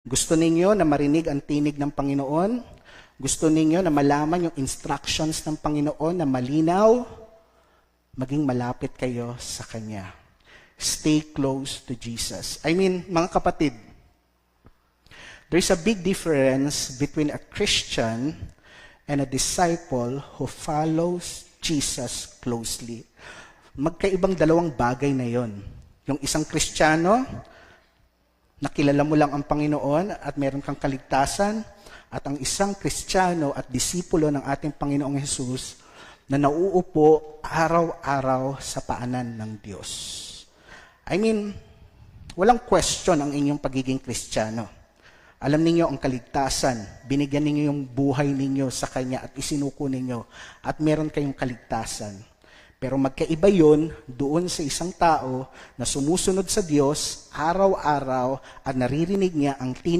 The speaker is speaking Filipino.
Gusto ninyo na marinig ang tinig ng Panginoon? Gusto ninyo na malaman yung instructions ng Panginoon na malinaw? Maging malapit kayo sa Kanya. Stay close to Jesus. Mga kapatid, there's a big difference between a Christian and a disciple who follows Jesus closely. Magkaibang dalawang bagay na yon. Yung isang Kristiyano, nakilala mo lang ang Panginoon at meron kang kaligtasan, at ang isang Kristiyano at disipulo ng ating Panginoong Hesus na nauupo araw-araw sa paanan ng Diyos. Walang question ang inyong pagiging Kristiyano. Alam ninyo ang kaligtasan, binigyan ninyo yung buhay ninyo sa Kanya at isinuko ninyo at meron kayong kaligtasan. Pero magkaiba yun doon sa isang tao na sumusunod sa Diyos araw-araw at naririnig niya ang tinig